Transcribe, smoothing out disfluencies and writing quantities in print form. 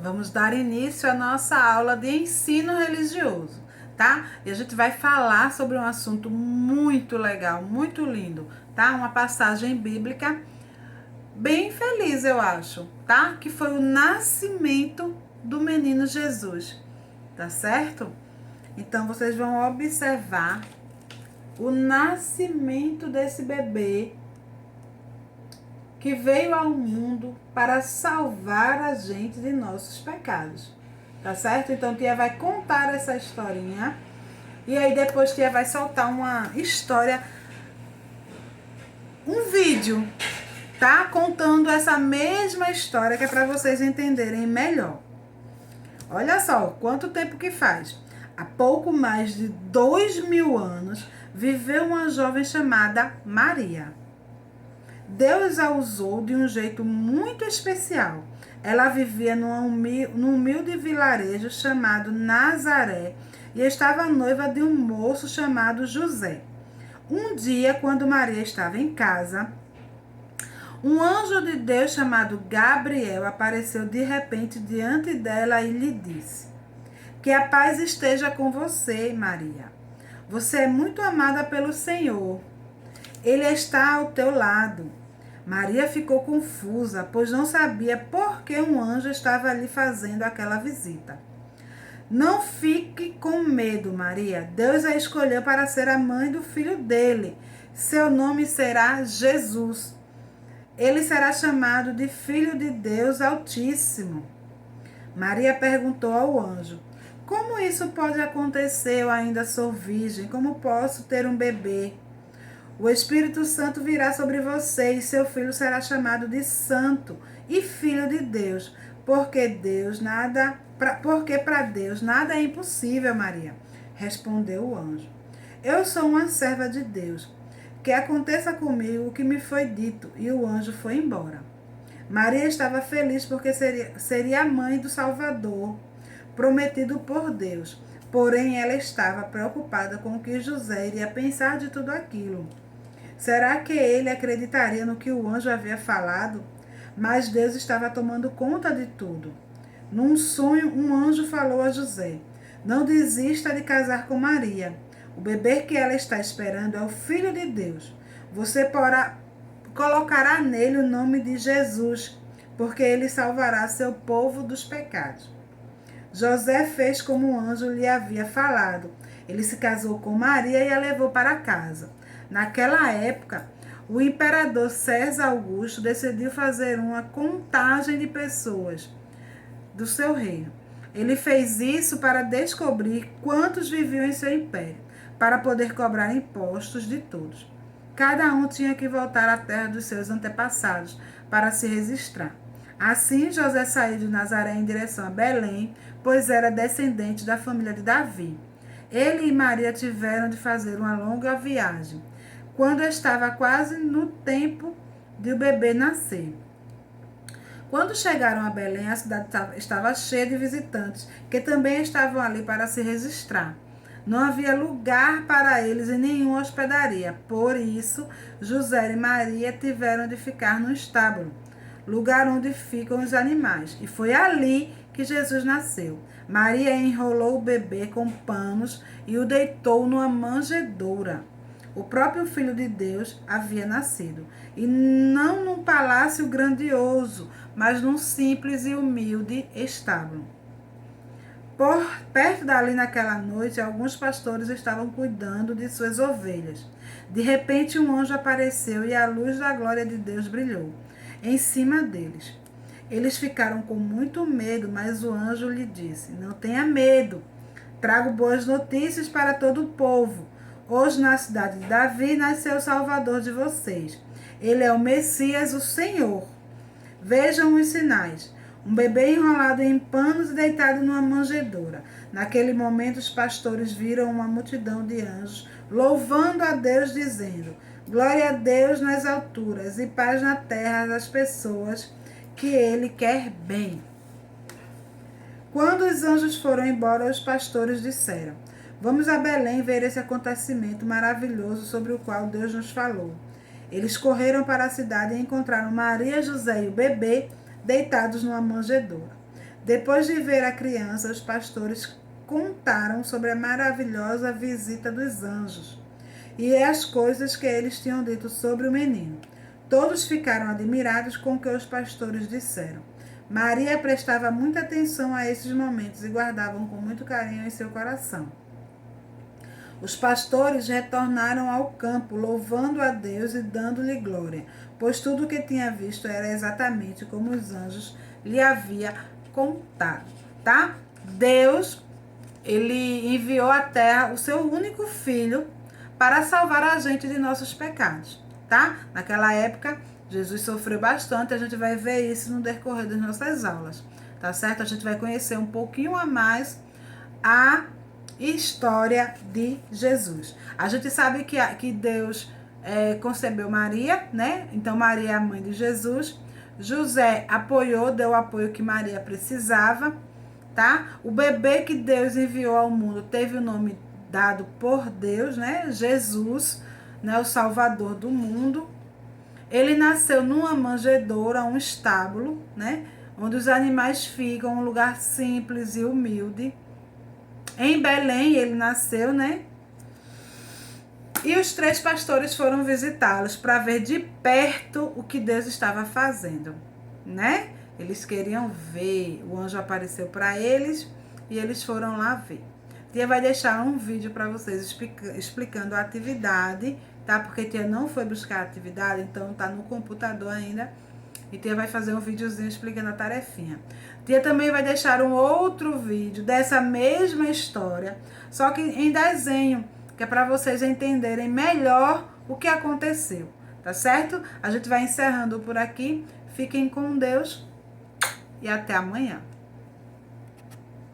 Vamos dar início à nossa aula de ensino religioso, tá? E a gente vai falar sobre um assunto muito legal, muito lindo, tá? Uma passagem bíblica bem feliz, eu acho, tá? Que foi o nascimento do menino Jesus, tá certo? Então vocês vão observar o nascimento desse bebê que veio ao mundo para salvar a gente de nossos pecados, tá certo? Então tia vai contar essa historinha e aí depois tia vai soltar uma história, um vídeo, tá? Contando essa mesma história que é para vocês entenderem melhor. Olha só quanto tempo que faz. Há pouco mais de 2000 anos viveu uma jovem chamada Maria. Deus a usou de um jeito muito especial. Ela vivia num humilde vilarejo chamado Nazaré e estava noiva de um moço chamado José. Um dia, quando Maria estava em casa, um anjo de Deus chamado Gabriel apareceu de repente diante dela e lhe disse: Que a paz esteja com você, Maria. Você é muito amada pelo Senhor. Ele está ao teu lado. Maria ficou confusa, pois não sabia por que um anjo estava ali fazendo aquela visita. Não fique com medo, Maria. Deus a escolheu para ser a mãe do filho dele. Seu nome será Jesus. Ele será chamado de Filho de Deus Altíssimo. Maria perguntou ao anjo: Como isso pode acontecer? Eu ainda sou virgem. Como posso ter um bebê? O Espírito Santo virá sobre você e seu filho será chamado de Santo e Filho de Deus, porque para Deus nada é impossível, Maria, respondeu o anjo. Eu sou uma serva de Deus. Que aconteça comigo o que me foi dito. E o anjo foi embora. Maria estava feliz porque seria a mãe do Salvador, prometido por Deus. Porém, ela estava preocupada com o que José iria pensar de tudo aquilo. Será que ele acreditaria no que o anjo havia falado? Mas Deus estava tomando conta de tudo. Num sonho, um anjo falou a José: Não desista de casar com Maria. O bebê que ela está esperando é o Filho de Deus. Você colocará nele o nome de Jesus, porque ele salvará seu povo dos pecados. José fez como o anjo lhe havia falado. Ele se casou com Maria e a levou para casa. Naquela época, o imperador César Augusto decidiu fazer uma contagem de pessoas do seu reino. Ele fez isso para descobrir quantos viviam em seu império, para poder cobrar impostos de todos. Cada um tinha que voltar à terra dos seus antepassados para se registrar. Assim, José saiu de Nazaré em direção a Belém, pois era descendente da família de Davi. Ele e Maria tiveram de fazer uma longa viagem, quando estava quase no tempo de o bebê nascer. Quando chegaram a Belém, a cidade estava cheia de visitantes, que também estavam ali para se registrar. Não havia lugar para eles em nenhuma hospedaria. Por isso, José e Maria tiveram de ficar no estábulo, lugar onde ficam os animais. E foi ali que Jesus nasceu. Maria enrolou o bebê com panos e o deitou numa manjedoura. O próprio Filho de Deus havia nascido, e não num palácio grandioso, mas num simples e humilde estábulo. Por perto dali naquela noite, alguns pastores estavam cuidando de suas ovelhas. De repente um anjo apareceu e a luz da glória de Deus brilhou em cima deles. Eles ficaram com muito medo, mas o anjo lhe disse: Não tenha medo, trago boas notícias para todo o povo. Hoje, na cidade de Davi, nasceu o Salvador de vocês. Ele é o Messias, o Senhor. Vejam os sinais. Um bebê enrolado em panos e deitado numa manjedoura. Naquele momento, os pastores viram uma multidão de anjos, louvando a Deus, dizendo: Glória a Deus nas alturas e paz na terra das pessoas que Ele quer bem. Quando os anjos foram embora, os pastores disseram: Vamos a Belém ver esse acontecimento maravilhoso sobre o qual Deus nos falou. Eles correram para a cidade e encontraram Maria, José e o bebê deitados numa manjedoura. Depois de ver a criança, os pastores contaram sobre a maravilhosa visita dos anjos e as coisas que eles tinham dito sobre o menino. Todos ficaram admirados com o que os pastores disseram. Maria prestava muita atenção a esses momentos e guardavam com muito carinho em seu coração. Os pastores retornaram ao campo, louvando a Deus e dando-lhe glória, pois tudo o que tinha visto era exatamente como os anjos lhe havia contado, tá? Deus, ele enviou à terra o seu único filho para salvar a gente de nossos pecados, tá? Naquela época, Jesus sofreu bastante, a gente vai ver isso no decorrer das nossas aulas, tá certo? A gente vai conhecer um pouquinho a mais a história de Jesus. A gente sabe que Deus concebeu Maria, né? Então Maria é a mãe de Jesus. José apoiou, deu o apoio que Maria precisava, tá? O bebê que Deus enviou ao mundo teve o nome dado por Deus, né? Jesus, né? O Salvador do mundo. Ele nasceu numa manjedoura, um estábulo, né? Onde os animais ficam, um lugar simples e humilde. Em Belém ele nasceu, né? E os 3 pastores foram visitá-los para ver de perto o que Deus estava fazendo, né? Eles queriam ver, o anjo apareceu para eles e eles foram lá ver. Tia vai deixar um vídeo para vocês explicando a atividade, tá? Porque Tia não foi buscar a atividade, então tá no computador ainda. E Tia vai fazer um videozinho explicando a tarefinha. Tia também vai deixar um outro vídeo dessa mesma história, só que em desenho, que é para vocês entenderem melhor o que aconteceu, tá certo? A gente vai encerrando por aqui. Fiquem com Deus e até amanhã.